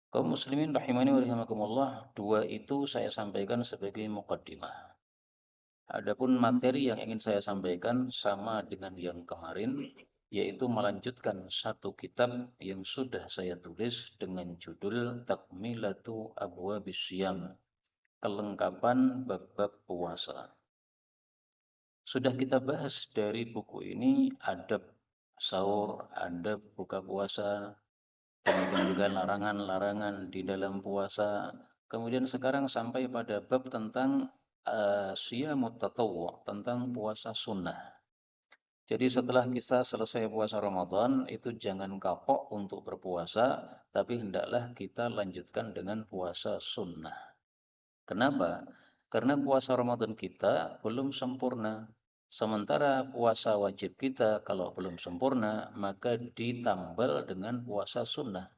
Kaum muslimin rahimani wa rahimakumullah, dua itu saya sampaikan sebagai muqaddimah. Adapun materi yang ingin saya sampaikan sama dengan yang kemarin, yaitu melanjutkan satu kitab yang sudah saya tulis dengan judul Takmilatu Abwabis Syiyam, kelengkapan bab-bab puasa. Sudah kita bahas dari buku ini adab sahur, adab buka puasa, kemudian juga larangan-larangan di dalam puasa. Kemudian sekarang sampai pada bab tentang siyamut tatawwu, tentang puasa sunnah. Jadi setelah kita selesai puasa Ramadan, itu jangan kapok untuk berpuasa, tapi hendaklah kita lanjutkan dengan puasa sunnah. Kenapa? Karena puasa Ramadan kita belum sempurna. Sementara puasa wajib kita kalau belum sempurna, maka ditambal dengan puasa sunnah.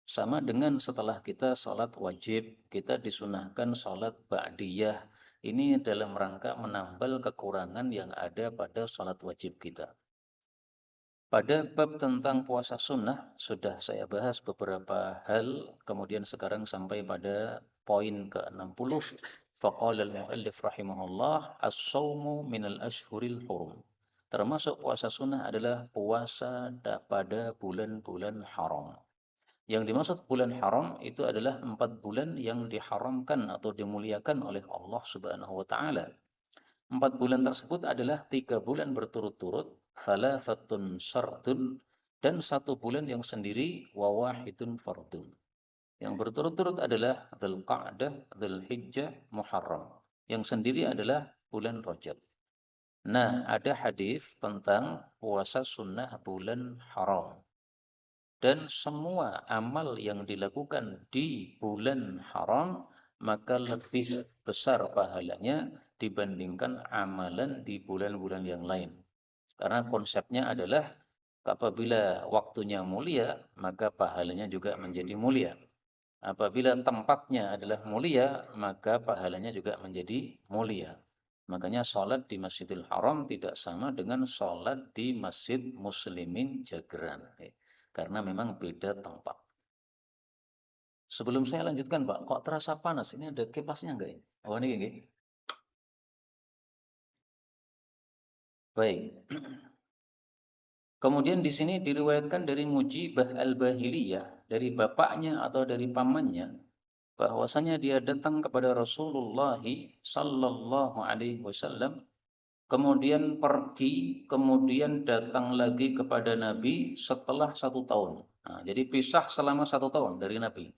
Sama dengan setelah kita sholat wajib, kita disunahkan sholat ba'diyah. Ini dalam rangka menambal kekurangan yang ada pada sholat wajib kita. Pada bab tentang puasa sunnah, sudah saya bahas beberapa hal, kemudian sekarang sampai pada poin ke-60. Faqala al-mu'allif rahimahullah, as-sawmu minal ashhuril hurum. Termasuk puasa sunnah adalah puasa pada bulan-bulan haram. Yang dimaksud bulan haram itu adalah 4 bulan yang diharamkan atau dimuliakan oleh Allah Subhanahu wa taala. 4 bulan tersebut adalah 3 bulan berturut-turut, thalathatun syardun, dan 1 bulan yang sendiri, wa wahidun fardun. Yang berturut-turut adalah Dzulqa'dah, Dzulhijjah, Muharram. Yang sendiri adalah bulan Rajab. Nah, ada hadis tentang puasa sunnah bulan haram. Dan semua amal yang dilakukan di bulan haram, maka lebih besar pahalanya dibandingkan amalan di bulan-bulan yang lain. Karena konsepnya adalah apabila waktunya mulia, maka pahalanya juga menjadi mulia. Apabila tempatnya adalah mulia, maka pahalanya juga menjadi mulia. Makanya sholat di Masjidil Haram tidak sama dengan sholat di Masjid Muslimin Jagran. Karena memang beda tempat. Sebelum saya lanjutkan, Pak, kok terasa panas? Ini ada kipasnya enggak ini? Oh, ini enggak. Baik. Kemudian di sini diriwayatkan dari Mujibah al-Bahiliyah, dari bapaknya atau dari pamannya, bahwasanya dia datang kepada Rasulullah sallallahu alaihi wasallam, kemudian pergi, kemudian datang lagi kepada Nabi setelah 1 tahun. Nah, jadi pisah selama 1 tahun dari Nabi.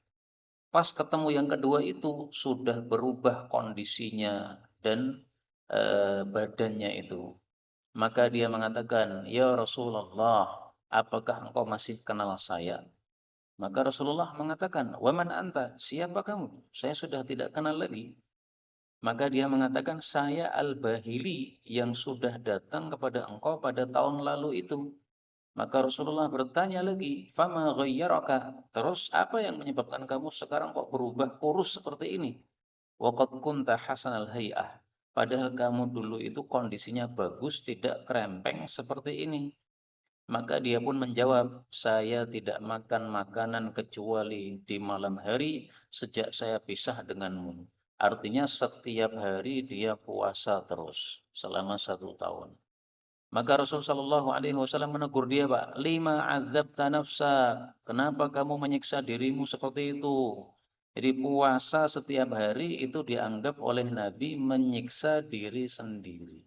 Pas ketemu yang kedua itu sudah berubah kondisinya dan badannya itu. Maka dia mengatakan, "Ya Rasulullah, apakah engkau masih kenal saya?" Maka Rasulullah mengatakan, "Waman anta? Siapa kamu? Saya sudah tidak kenal lagi." Maka dia mengatakan, "Saya Al-Bahili yang sudah datang kepada engkau pada tahun lalu itu." Maka Rasulullah bertanya lagi, "Fama ghayyaraka?" Terus apa yang menyebabkan kamu sekarang kok berubah kurus seperti ini? Wa qad kunta hasanal hay'ah. Padahal kamu dulu itu kondisinya bagus, tidak krempeng seperti ini. Maka dia pun menjawab, "Saya tidak makan makanan kecuali di malam hari sejak saya pisah denganmu." Artinya setiap hari dia puasa terus selama 1 tahun. Maka Rasulullah Shallallahu Alaihi Wasallam menegur dia, Pak, "Lima adzabta nafsa, kenapa kamu menyiksa dirimu seperti itu?" Jadi puasa setiap hari itu dianggap oleh Nabi menyiksa diri sendiri.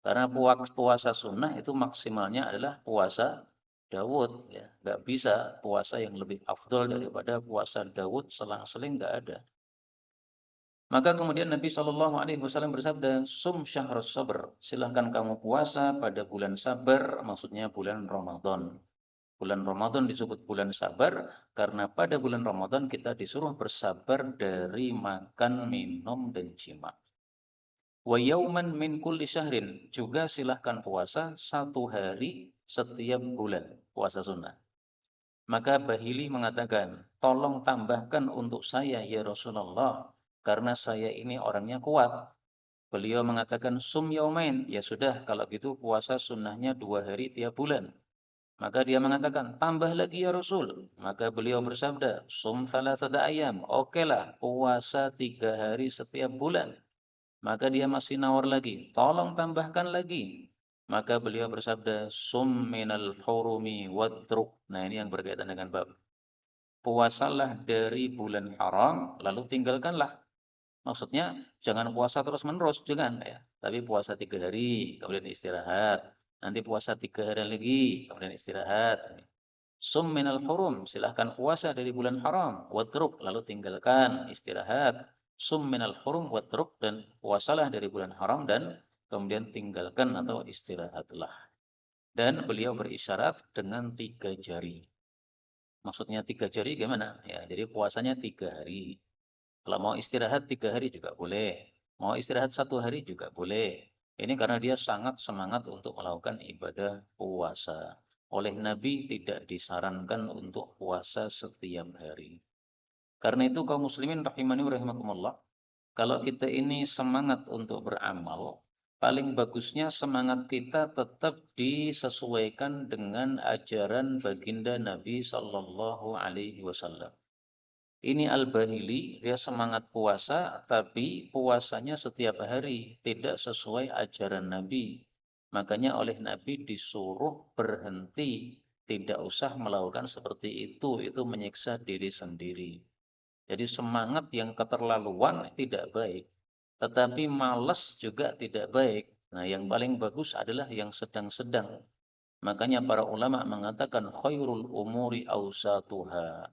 Karena puasa sunnah itu maksimalnya adalah puasa Daud, ya. Nggak bisa puasa yang lebih afdol daripada puasa Daud, selang-seling nggak ada. Maka kemudian Nabi Shallallahu Alaihi Wasallam bersabda, "Sum syahrus sabr, silahkan kamu puasa pada bulan sabar, maksudnya bulan Ramadan." Bulan Ramadan disebut bulan sabar karena pada bulan Ramadan kita disuruh bersabar dari makan, minum, dan jima. Wa yauman min kulli syahrin, juga silahkan puasa 1 hari setiap bulan, puasa sunnah. Maka Bahili mengatakan, "Tolong tambahkan untuk saya ya Rasulullah, karena saya ini orangnya kuat." Beliau mengatakan, "Sum yaumain." Ya sudah, kalau gitu puasa sunnahnya 2 hari tiap bulan. Maka dia mengatakan, tambah lagi ya Rasul. Maka beliau bersabda, sum thalathata ayam. Okelah, puasa 3 hari setiap bulan. Maka dia masih nawar lagi, tolong tambahkan lagi. Maka beliau bersabda, sum minal hurumi wadruk. Nah ini yang berkaitan dengan bab. Puasalah dari bulan haram, lalu tinggalkanlah. Maksudnya jangan puasa terus menerus, jangan ya. Tapi puasa 3 hari, kemudian istirahat. Nanti puasa 3 hari lagi, kemudian istirahat. Sum minal hurum, silahkan puasa dari bulan haram. Watruk, lalu tinggalkan, istirahat. Sum minal hurum watruk, dan puasalah dari bulan haram dan kemudian tinggalkan atau istirahatlah. Dan beliau berisyarat dengan 3 jari. Maksudnya 3 jari gimana? Ya, jadi puasanya 3 hari. Kalau mau istirahat 3 hari juga boleh. Mau istirahat 1 hari juga boleh. Ini karena dia sangat semangat untuk melakukan ibadah puasa. Oleh Nabi tidak disarankan untuk puasa setiap hari. Karena itu kaum muslimin rahimani wa rahimakumullah, kalau kita ini semangat untuk beramal, paling bagusnya semangat kita tetap disesuaikan dengan ajaran baginda Nabi Shallallahu Alaihi Wasallam. Ini Al-Bahili, dia semangat puasa, tapi puasanya setiap hari, tidak sesuai ajaran Nabi. Makanya oleh Nabi disuruh berhenti, tidak usah melakukan seperti itu menyiksa diri sendiri. Jadi semangat yang keterlaluan tidak baik, tetapi malas juga tidak baik. Nah, yang paling bagus adalah yang sedang-sedang. Makanya para ulama mengatakan khairul umuri awsatuha.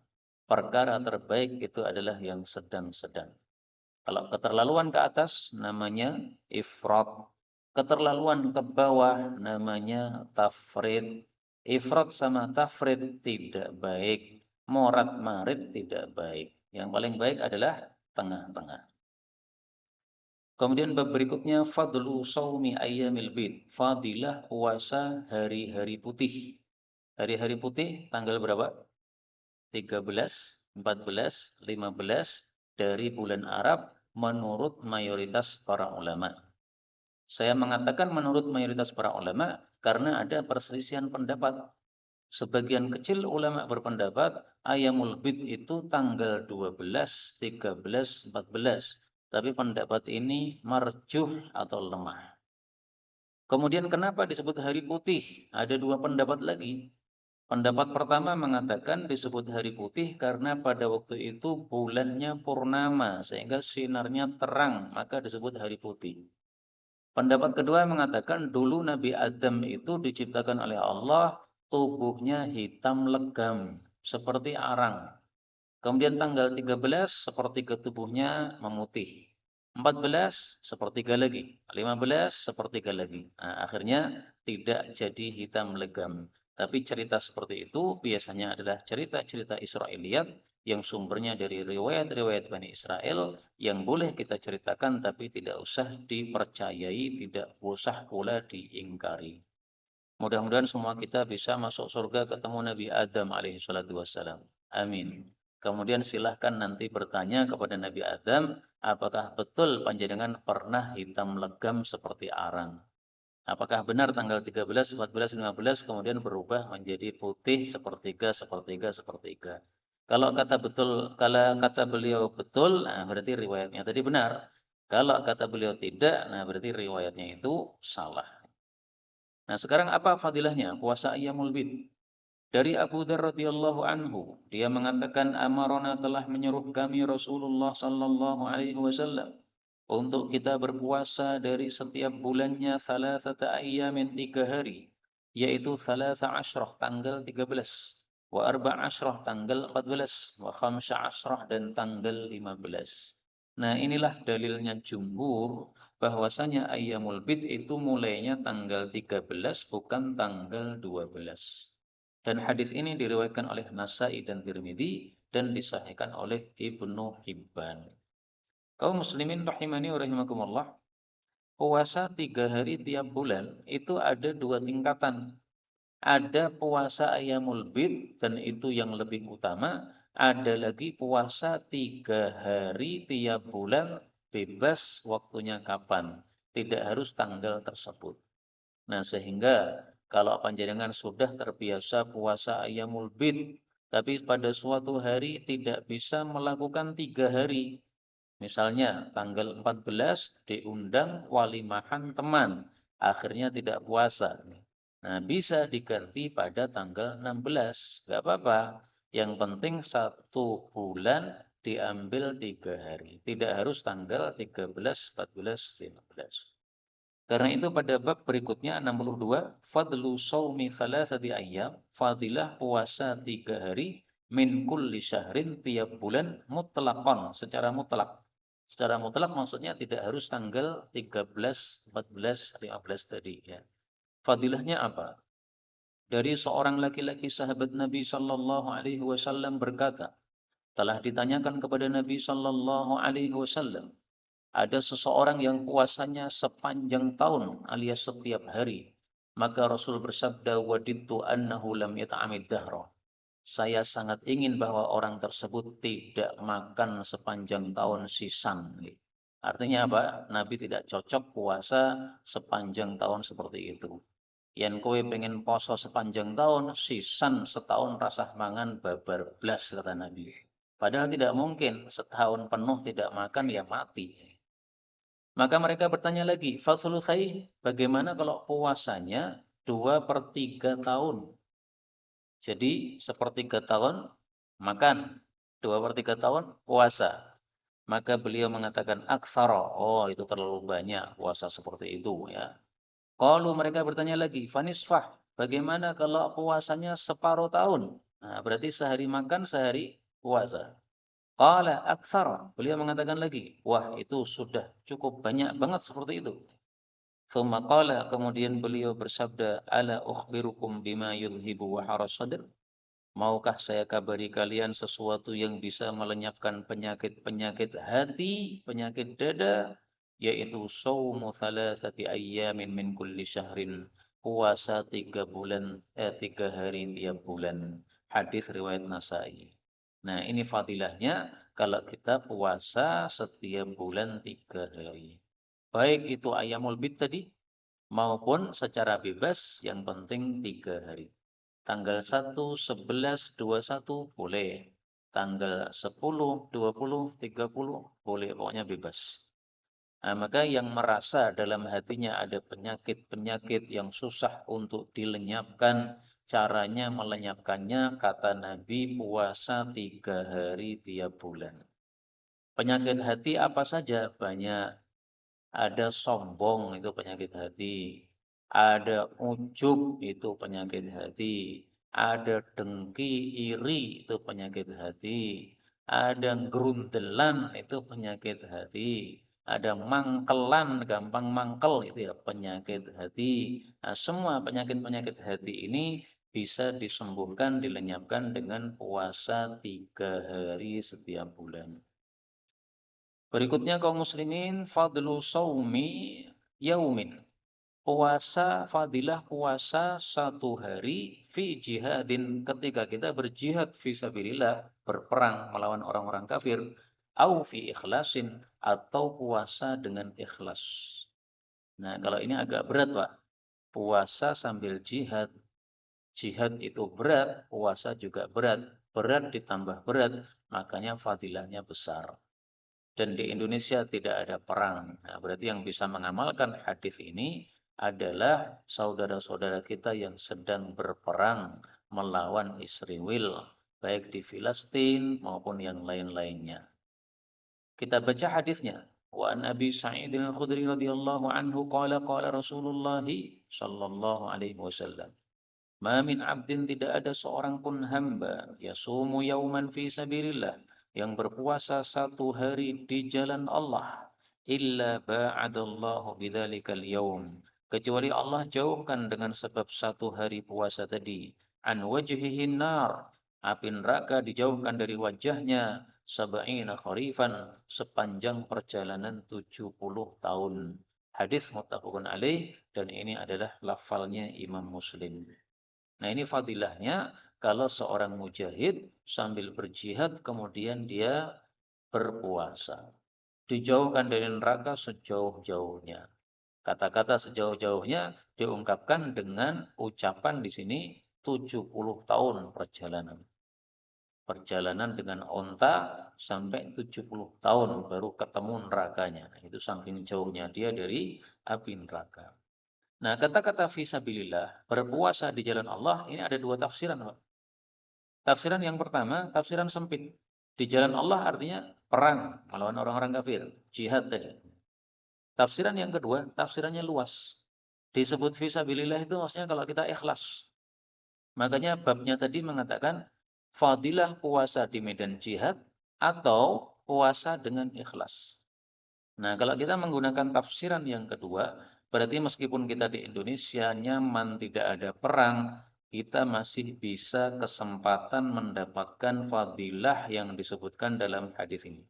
Perkara terbaik itu adalah yang sedang-sedang. Kalau keterlaluan ke atas namanya ifrat. Keterlaluan ke bawah namanya tafrid. Ifrat sama tafrid tidak baik. Morat marit tidak baik. Yang paling baik adalah tengah-tengah. Kemudian bab berikutnya fadlu saumi ayyamil bid. Fadilah puasa hari-hari putih. Hari-hari putih tanggal berapa? 13, 14, 15 dari bulan Arab menurut mayoritas para ulama. Saya mengatakan menurut mayoritas para ulama karena ada perselisihan pendapat. Sebagian kecil ulama berpendapat Ayyamul Bid itu tanggal 12, 13, 14. Tapi pendapat ini marjuh atau lemah. Kemudian kenapa disebut hari putih? Ada 2 pendapat lagi. Pendapat pertama mengatakan disebut hari putih karena pada waktu itu bulannya purnama sehingga sinarnya terang, maka disebut hari putih. Pendapat kedua mengatakan dulu Nabi Adam itu diciptakan oleh Allah, tubuhnya hitam legam seperti arang. Kemudian tanggal 13 sepertiga tubuhnya memutih. 14 sepertiga lagi, 15 sepertiga lagi. Nah, akhirnya tidak jadi hitam legam. Tapi cerita seperti itu biasanya adalah cerita-cerita Israiliyat yang sumbernya dari riwayat-riwayat Bani Israel yang boleh kita ceritakan tapi tidak usah dipercayai, tidak usah pula diingkari. Mudah-mudahan semua kita bisa masuk surga ketemu Nabi Adam alaihi salatu wassalam. Amin. Kemudian silahkan nanti bertanya kepada Nabi Adam, apakah betul panjenengan pernah hitam legam seperti arang? Apakah benar tanggal 13, 14, 15 kemudian berubah menjadi putih sepertiga, sepertiga, sepertiga? Kalau kata beliau betul, nah berarti riwayatnya tadi benar. Kalau kata beliau tidak, nah berarti riwayatnya itu salah. Nah, sekarang apa fadilahnya puasa Ayyamul Bid? Dari Abu Dzar radhiyallahu anhu, dia mengatakan amarona telah menyuruh kami Rasulullah sallallahu alaihi wasallam untuk kita berpuasa dari setiap bulannya thalathata ayyamin 3 hari, yaitu thalatha asyrah tanggal 13, wa arba' asyrah tanggal 14, wa khamsa asyrah dan tanggal 15. Nah, inilah dalilnya jumhur bahwasanya Ayyamul Bid itu mulainya tanggal 13 bukan tanggal 12. Dan hadis ini diriwayatkan oleh Nasai dan Tirmidzi dan disahihkan oleh Ibnu Hibban. Kaum muslimin rahimani wa rahimakumullah, puasa 3 hari tiap bulan itu ada 2 tingkatan. Ada puasa Ayyamul Bid dan itu yang lebih utama. Ada lagi puasa 3 hari tiap bulan bebas waktunya kapan. Tidak harus tanggal tersebut. Nah, sehingga Kalau panjenengan sudah terbiasa puasa Ayyamul Bid, tapi pada suatu hari tidak bisa melakukan 3 hari. Misalnya tanggal 14 diundang walimahan teman, akhirnya tidak puasa. Nah, bisa diganti pada tanggal 16, nggak apa-apa. Yang penting 1 bulan diambil 3 hari. Tidak harus tanggal 13, 14, 15. Karena itu pada bab berikutnya 62, fadlu shaumi thalathati ayyam, fadilah puasa 3 hari min kulli syahrin tiap bulan mutlaqan, secara mutlak. Secara mutlak maksudnya tidak harus tanggal 13, 14, 15 tadi ya. Fadilahnya apa? Dari seorang laki-laki sahabat Nabi sallallahu alaihi wasallam berkata, telah ditanyakan kepada Nabi sallallahu alaihi wasallam, ada seseorang yang puasanya sepanjang tahun alias setiap hari. Maka Rasul bersabda, wadittu annahu lam yata'amid dahra. Saya sangat ingin bahwa orang tersebut tidak makan sepanjang tahun sisan. Artinya apa? Nabi tidak cocok puasa sepanjang tahun seperti itu. Yen kowe pengen poso sepanjang tahun, sisan setahun rasah mangan babar blas, kata Nabi. Padahal tidak mungkin, setahun penuh tidak makan ya mati. Maka mereka bertanya lagi, Fathul Khaih, bagaimana kalau puasanya 2/3 tahun? Jadi 1/3 tahun makan, 2/3 tahun puasa. Maka beliau mengatakan aksara, oh itu terlalu banyak puasa seperti itu ya. Kalau mereka bertanya lagi, Fanisfah, bagaimana kalau puasanya separuh tahun? Nah, berarti sehari makan, sehari puasa. Qala aktsara. Beliau mengatakan lagi, wah itu sudah cukup banyak banget seperti itu. Tsumma qala, kemudian beliau bersabda, ala ukhbirukum bima yudhibu wa haras sadr. Maukah saya kabari kalian sesuatu yang bisa melenyapkan penyakit-penyakit hati, penyakit dada, yaitu saumu thalathati ayyamin min kulli syahrin. Puasa 3 hari tiap bulan. Hadis riwayat Nasai. Nah, ini fadilahnya kalau kita puasa setiap bulan 3 hari. Baik itu ayamul bid tadi, maupun secara bebas, yang penting 3 hari. Tanggal 1, 11, 21 boleh. Tanggal 10, 20, 30 boleh, pokoknya bebas. Nah, maka yang merasa dalam hatinya ada penyakit-penyakit yang susah untuk dilenyapkan, caranya melenyapkannya, kata Nabi, puasa 3 hari tiap bulan. Penyakit hati apa saja? Banyak. Ada sombong, itu penyakit hati. Ada ujub, itu penyakit hati. Ada dengki, iri, itu penyakit hati. Ada gerundelan, itu penyakit hati. Ada mangkelan, gampang mangkel, itu ya penyakit hati. Nah, semua penyakit-penyakit hati ini bisa disembuhkan, dilenyapkan dengan puasa 3 hari setiap bulan. Berikutnya kaum muslimin, fadlu saumi yaumin. Puasa, fadilah puasa 1 hari fi jihadin, ketika kita berjihad fi sabilillah, berperang melawan orang-orang kafir, au fi ikhlasin, atau puasa dengan ikhlas. Nah, kalau ini agak berat, Pak. Puasa sambil jihad. Jihad itu berat, puasa juga berat. Berat ditambah berat, makanya fadilahnya besar. Dan di Indonesia tidak ada perang. Nah, berarti yang bisa mengamalkan hadis ini adalah saudara-saudara kita yang sedang berperang melawan Israel, baik di Filistin maupun yang lain-lainnya. Kita baca hadisnya. Wa an Abi Sa'id al-Khudri radhiyallahu anhu qala qala Rasulullah sallallahu alaihi wasallam. Ma min 'abdin, tidak ada seorang pun hamba yasumu yauman fi sabilillah, yang berpuasa 1 hari di jalan Allah, illa ba'adallahu bidzalikal yaum, kecuali Allah jauhkan dengan sebab 1 hari puasa tadi, an wajhihin nar, api neraka dijauhkan dari wajahnya, sab'ina kharifan, sepanjang perjalanan 70 tahun. Hadis muttafaqun alaih, dan ini adalah lafalnya Imam Muslim. Nah, ini fadilahnya kalau seorang mujahid sambil berjihad kemudian dia berpuasa. Dijauhkan dari neraka sejauh-jauhnya. Kata-kata sejauh-jauhnya diungkapkan dengan ucapan di sini 70 tahun perjalanan. Perjalanan dengan onta sampai 70 tahun baru ketemu nerakanya. Itu saking jauhnya dia dari api neraka. Nah, kata-kata fisabilillah, berpuasa di jalan Allah, ini ada dua tafsiran, Pak. Tafsiran yang pertama, tafsiran sempit. Di jalan Allah artinya perang melawan orang-orang kafir, jihad tadi. Tafsiran yang kedua, tafsirannya luas. Disebut fisabilillah itu maksudnya kalau kita ikhlas. Makanya babnya tadi mengatakan fadilah puasa di medan jihad atau puasa dengan ikhlas. Nah, kalau kita menggunakan tafsiran yang kedua, berarti meskipun kita di Indonesia nyaman tidak ada perang, kita masih bisa kesempatan mendapatkan fadilah yang disebutkan dalam hadis ini.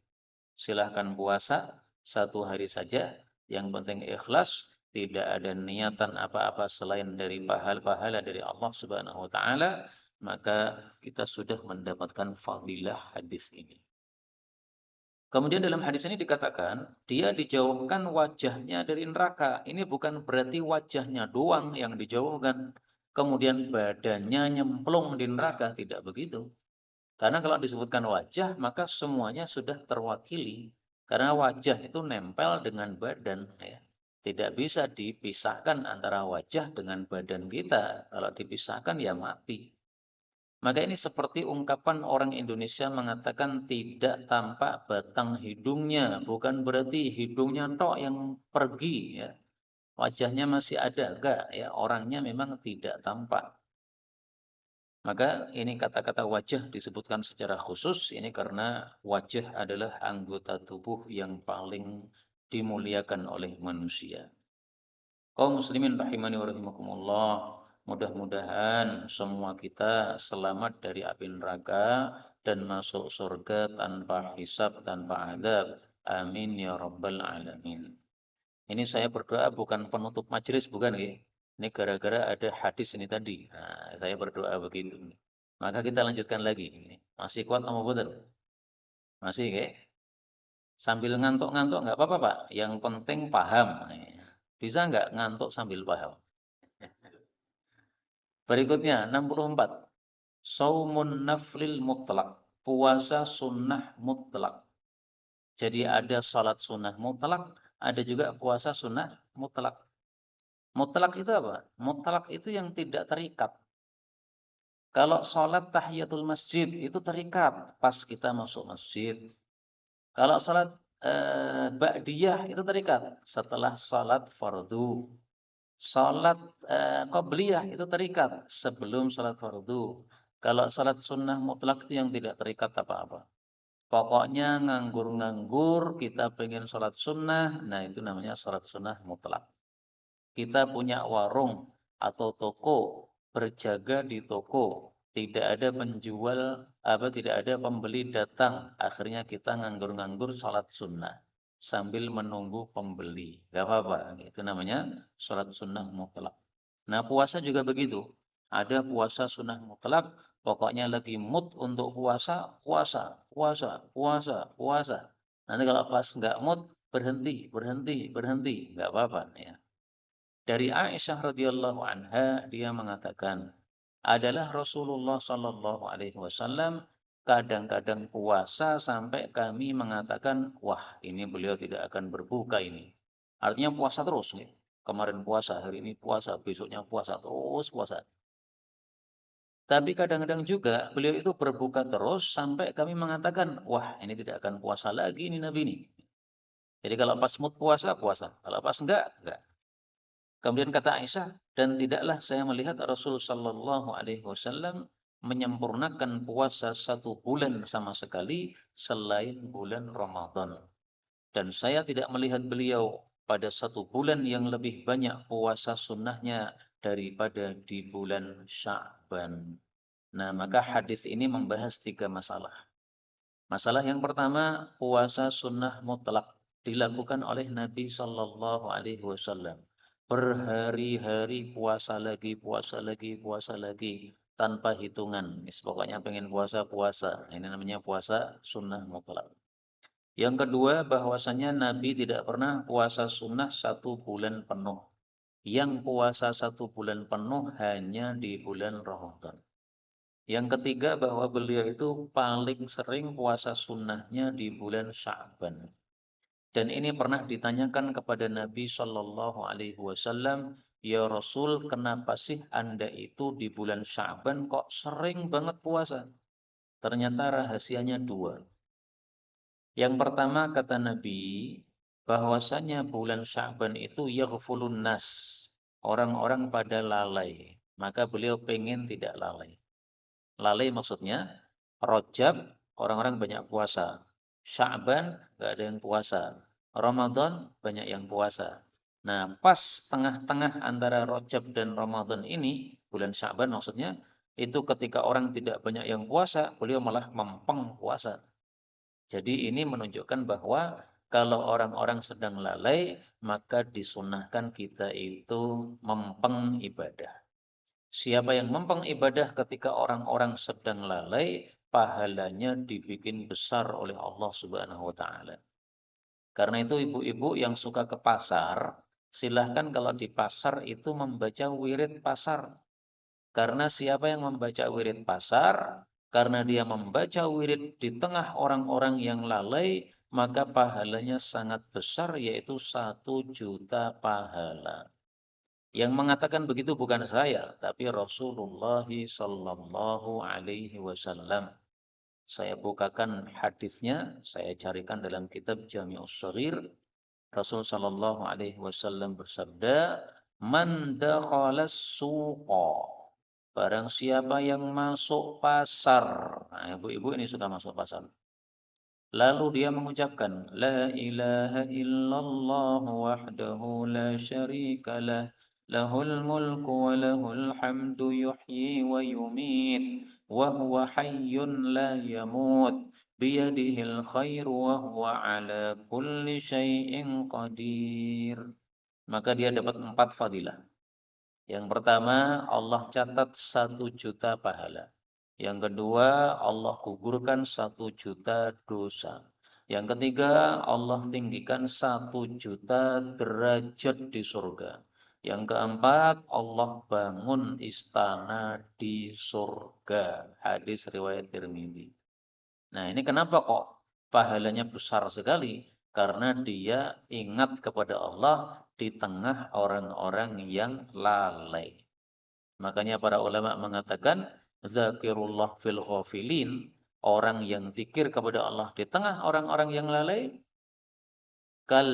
Silahkan puasa 1 hari saja, yang penting ikhlas, tidak ada niatan apa-apa selain dari pahala-pahala dari Allah Subhanahu wa taala, maka kita sudah mendapatkan fadilah hadis ini. Kemudian dalam hadis ini dikatakan, dia dijauhkan wajahnya dari neraka. Ini bukan berarti wajahnya doang yang dijauhkan, kemudian badannya nyemplung di neraka, tidak begitu. Karena kalau disebutkan wajah, maka semuanya sudah terwakili. Karena wajah itu nempel dengan badan, ya. Tidak bisa dipisahkan antara wajah dengan badan kita. Kalau dipisahkan ya mati. Maka ini seperti ungkapan orang Indonesia mengatakan tidak tampak batang hidungnya. Bukan berarti hidungnya tok yang pergi, ya. Wajahnya masih ada, enggak, ya. Orangnya memang tidak tampak. Maka ini kata-kata wajah disebutkan secara khusus, ini karena wajah adalah anggota tubuh yang paling dimuliakan oleh manusia. Kaum muslimin rahimani wa rahimakumullah, mudah-mudahan semua kita selamat dari api neraka dan masuk surga tanpa hisab, tanpa adab. Amin ya rabbal alamin. Ini saya berdoa bukan penutup majelis, bukan ya. Ini gara-gara ada hadis ini tadi. Nah, saya berdoa begitu. Maka kita lanjutkan lagi. Masih kuat sama betul? Masih ya? Sambil ngantuk-ngantuk nggak apa-apa, Pak. Yang penting paham. Bisa nggak ngantuk sambil paham? Berikutnya 64. Saumun naflil mutlak. Puasa sunnah mutlak. Jadi ada salat sunnah mutlak, ada juga puasa sunnah mutlak. Mutlak itu apa? Mutlak itu yang tidak terikat. Kalau sholat tahiyatul masjid itu terikat pas kita masuk masjid. Kalau sholat ba'diyah itu terikat setelah sholat fardu. Sholat qobliyah itu terikat sebelum sholat fardu. Kalau sholat sunnah mutlak itu yang tidak terikat apa-apa. Pokoknya nganggur-nganggur kita pengen sholat sunnah, nah itu namanya sholat sunnah mutlak. Kita punya warung atau toko, berjaga di toko, tidak ada penjual, tidak ada pembeli datang, akhirnya kita nganggur-nganggur sholat sunnah sambil menunggu pembeli, gak apa-apa, itu namanya sholat sunnah mutlak. Nah, puasa juga begitu, ada puasa sunnah mutlak, pokoknya lagi mood untuk puasa, puasa, puasa, puasa, puasa. Nanti kalau pas nggak mood, berhenti, berhenti, berhenti, nggak apa-apa ya. Dari Aisyah radhiyallahu anha, dia mengatakan, adalah Rasulullah Shallallahu Alaihi Wasallam kadang-kadang puasa sampai kami mengatakan, wah ini beliau tidak akan berbuka ini. Artinya puasa terus nih. Kemarin puasa, hari ini puasa, besoknya puasa, terus puasa. Tapi kadang-kadang juga beliau itu berbuka terus sampai kami mengatakan, wah ini tidak akan puasa lagi ini Nabi ini. Jadi kalau pas mood puasa, puasa. Kalau pas enggak. Kemudian kata Aisyah, dan tidaklah saya melihat Rasul Shallallahu Alaihi Wasallam menyempurnakan puasa 1 bulan sama sekali selain bulan Ramadan. Dan saya tidak melihat beliau pada 1 bulan yang lebih banyak puasa sunnahnya daripada di bulan Sya'ban. Nah, maka hadis ini membahas 3 masalah. Masalah yang pertama, puasa sunnah mutlak dilakukan oleh Nabi Shallallahu Alaihi Wasallam. Berhari-hari puasa lagi, puasa lagi, puasa lagi tanpa hitungan. Pokoknya pengen puasa, puasa. Ini namanya puasa sunnah mutlak. Yang kedua, bahwasanya Nabi tidak pernah puasa sunnah 1 bulan penuh. Yang puasa 1 bulan penuh hanya di bulan Ramadan. Yang ketiga, bahwa beliau itu paling sering puasa sunnahnya di bulan Sya'ban. Dan ini pernah ditanyakan kepada Nabi Shallallahu Alaihi Wasallam, ya Rasul, kenapa sih Anda itu di bulan Sya'ban kok sering banget puasa? Ternyata rahasianya 2. Yang pertama, kata Nabi, bahwasanya bulan Sya'ban itu yaghfulun nas. Orang-orang pada lalai. Maka beliau pengen tidak lalai. Lalai maksudnya, Rajab orang-orang banyak puasa. Sya'ban nggak ada yang puasa. Ramadan banyak yang puasa. Nah, pas tengah-tengah antara Rajab dan Ramadan ini, bulan Sya'ban maksudnya, itu ketika orang tidak banyak yang puasa, beliau malah mempeng puasa. Jadi ini menunjukkan bahwa kalau orang-orang sedang lalai, maka disunahkan kita itu mempeng ibadah. Siapa yang mempeng ibadah ketika orang-orang sedang lalai, pahalanya dibikin besar oleh Allah Subhanahu wa taala. Karena itu ibu-ibu yang suka ke pasar, silahkan kalau di pasar itu membaca wirid pasar. Karena siapa yang membaca wirid pasar, karena dia membaca wirid di tengah orang-orang yang lalai, maka pahalanya sangat besar, yaitu 1 juta pahala. Yang mengatakan begitu bukan saya, tapi Rasulullah Sallallahu Alaihi Wasallam. Saya bukakan hadisnya, saya carikan dalam kitab Jami'us Shaghir. Rasul Sallallahu Alaihi Wasallam bersabda, "Man dakhalas suqa." Barang siapa yang masuk pasar. Nah, ibu-ibu ini sudah masuk pasar. Lalu dia mengucapkan, La ilaha illallah wahdahu la syarika lah. Lahul mulku wa lahul hamdu yuhyi wa yumit. Wa huwa hayyun la yamut. Biyadihil khairu wa huwa ala kulli syai'in qadir. Maka dia dapat 4 fadilah. Yang pertama, Allah catat 1 juta pahala. Yang kedua, Allah gugurkan 1 juta dosa. Yang ketiga, Allah tinggikan 1 juta derajat di surga. Yang keempat, Allah bangun istana di surga. Hadis riwayat Tirmidzi. Nah, ini kenapa kok pahalanya besar sekali? Karena dia ingat kepada Allah di tengah orang-orang yang lalai. Makanya para ulama mengatakan, Zakirullah fil ghafilin, orang yang zikir kepada Allah di tengah orang-orang yang lalai, kal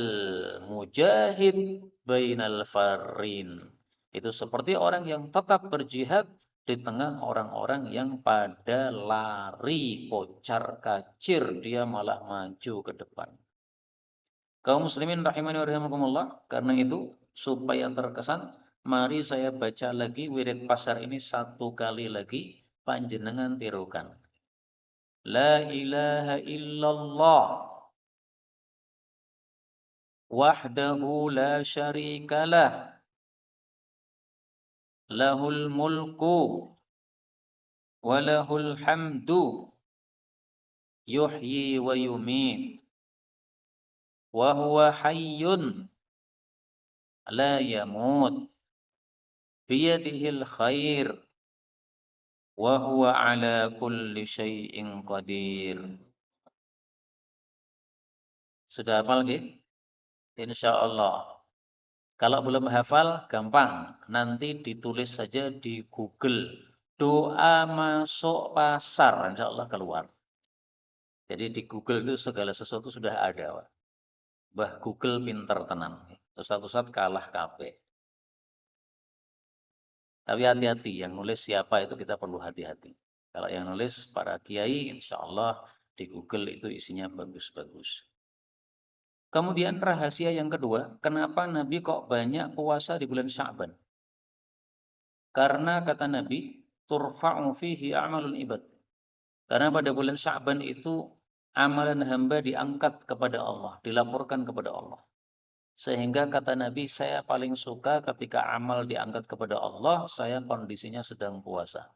mujahid bainal farin. Itu seperti orang yang tetap berjihad di tengah orang-orang yang pada lari kocar kacir, dia malah maju ke depan. Kaum muslimin rahimani wa rahimakumullah, karena itu supaya terkesan, mari saya baca lagi wirid pasar ini 1 kali lagi, panjenengan tirukan. La ilaha illallah wahdahu la syarikalah. Lahul mulku wa lahul hamdu yuhyi wa yumit wa huwa hayyun la yamut biyadihil khair wa huwa ala kulli syai'in qadir. Sudah hafal nggih? Insyaallah. Kalau belum hafal, gampang. Nanti ditulis saja di Google. Doa masuk pasar, insya Allah keluar. Jadi di Google itu segala sesuatu sudah ada. Bah Google pinter tenan. Ustaz-ustaz kalah kabeh. Tapi hati-hati, yang nulis siapa itu kita perlu hati-hati. Kalau yang nulis para kiai, insya Allah di Google itu isinya bagus-bagus. Kemudian rahasia yang kedua, kenapa Nabi kok banyak puasa di bulan Sya'ban? Karena kata Nabi, turfa'u fihi a'malul ibad. Karena pada bulan Sya'ban itu amalan hamba diangkat kepada Allah, dilaporkan kepada Allah. Sehingga kata Nabi, saya paling suka ketika amal diangkat kepada Allah, saya kondisinya sedang puasa.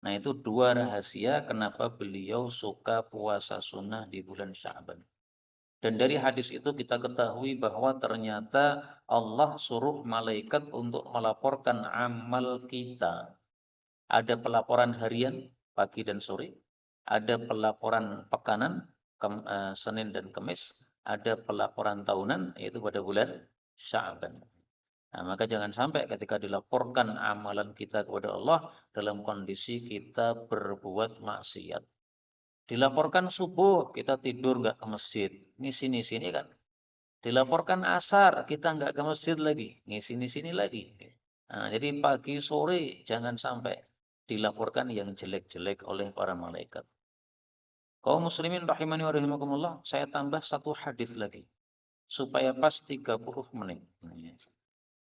Nah, itu 2 rahasia kenapa beliau suka puasa sunnah di bulan Sya'ban. Dan dari hadis itu kita ketahui bahwa ternyata Allah suruh malaikat untuk melaporkan amal kita. Ada pelaporan harian pagi dan sore, ada pelaporan pekanan Senin dan Kamis, ada pelaporan tahunan yaitu pada bulan Sya'ban. Nah, maka jangan sampai ketika dilaporkan amalan kita kepada Allah dalam kondisi kita berbuat maksiat. Dilaporkan subuh, kita tidur nggak ke masjid, ngisi-sini kan. Dilaporkan asar, kita nggak ke masjid lagi, ngisi-sini lagi. Nah, jadi pagi sore jangan sampai dilaporkan yang jelek-jelek oleh para malaikat. Kaum muslimin rahimani wa rahimakumullah, saya tambah satu hadis lagi supaya pas 30 menit.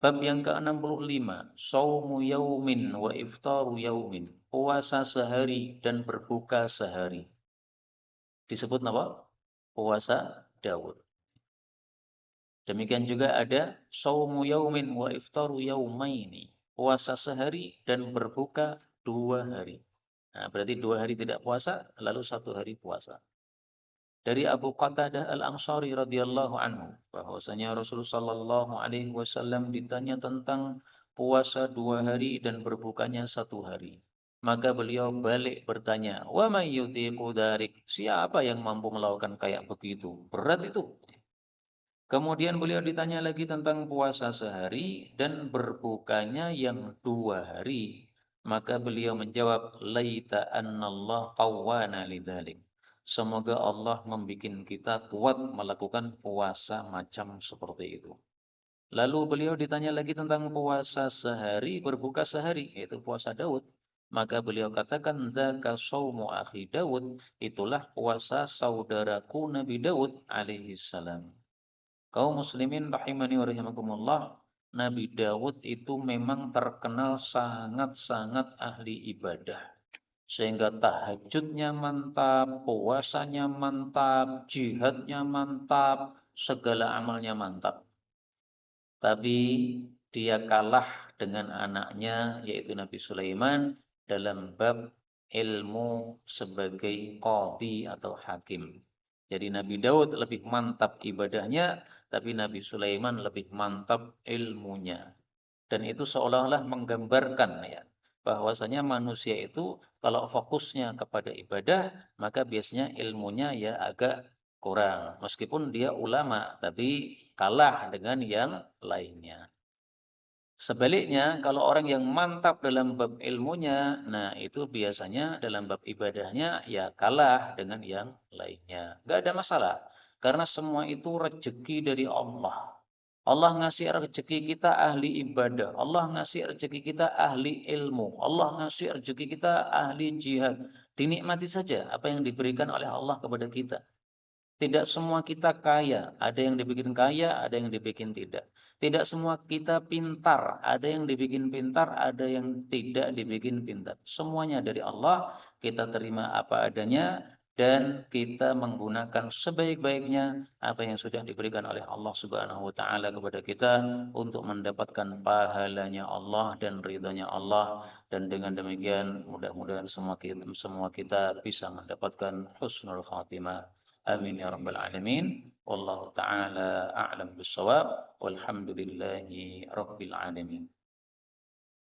Bab yang ke-65, saumu yaumin wa iftaru yaumin. Puasa sehari dan berbuka sehari. Disebut apa? Puasa Daud. Demikian juga ada saumu yaumin wa iftaru yaumaini. Puasa sehari dan berbuka 2 hari. Nah, berarti 2 hari tidak puasa, lalu 1 hari puasa. Dari Abu Qatadah Al-Ansari radhiyallahu anhu, bahwasanya Rasulullah sallallahu alaihi wasallam ditanya tentang puasa 2 hari dan berbukanya 1 hari. Maka beliau balik bertanya, wa may yutiqu dzalik? Siapa yang mampu melakukan kayak begitu? Berat itu. Kemudian beliau ditanya lagi tentang puasa sehari dan berbukanya yang 2 hari. Maka beliau menjawab, laita annallah qawwana lidzalik. Semoga Allah membuat kita kuat melakukan puasa macam seperti itu. Lalu beliau ditanya lagi tentang puasa sehari, berbuka sehari, yaitu puasa Daud. Maka beliau katakan, dzaka shaumu akhi Daud, itulah puasa saudaraku Nabi Daud alaihi salam. Kaum muslimin rahimani wa rahimakumullah, Nabi Daud itu memang terkenal sangat-sangat ahli ibadah. Sehingga tahajudnya mantap, puasanya mantap, jihadnya mantap, segala amalnya mantap. Tapi dia kalah dengan anaknya yaitu Nabi Sulaiman dalam bab ilmu sebagai qadhi atau hakim. Jadi Nabi Daud lebih mantap ibadahnya, tapi Nabi Sulaiman lebih mantap ilmunya. Dan itu seolah-olah menggambarkan ya, bahwasanya manusia itu kalau fokusnya kepada ibadah, maka biasanya ilmunya ya agak kurang. Meskipun dia ulama, tapi kalah dengan yang lainnya. Sebaliknya, kalau orang yang mantap dalam bab ilmunya, nah itu biasanya dalam bab ibadahnya ya kalah dengan yang lainnya. Nggak ada masalah, karena semua itu rezeki dari Allah. Allah ngasih rezeki kita ahli ibadah. Allah ngasih rezeki kita ahli ilmu. Allah ngasih rezeki kita ahli jihad. Dinikmati saja apa yang diberikan oleh Allah kepada kita. Tidak semua kita kaya, ada yang dibikin kaya, ada yang dibikin tidak. Tidak semua kita pintar, ada yang dibikin pintar, ada yang tidak dibikin pintar. Semuanya dari Allah, kita terima apa adanya, dan kita menggunakan sebaik-baiknya apa yang sudah diberikan oleh Allah Subhanahu wa taala kepada kita untuk mendapatkan pahalanya Allah dan ridhonya Allah, dan dengan demikian mudah-mudahan semua kita bisa mendapatkan husnul khatimah. Amin ya rabbal alamin. Wallahu taala a'lam bissawab. Walhamdulillahi rabbil alamin.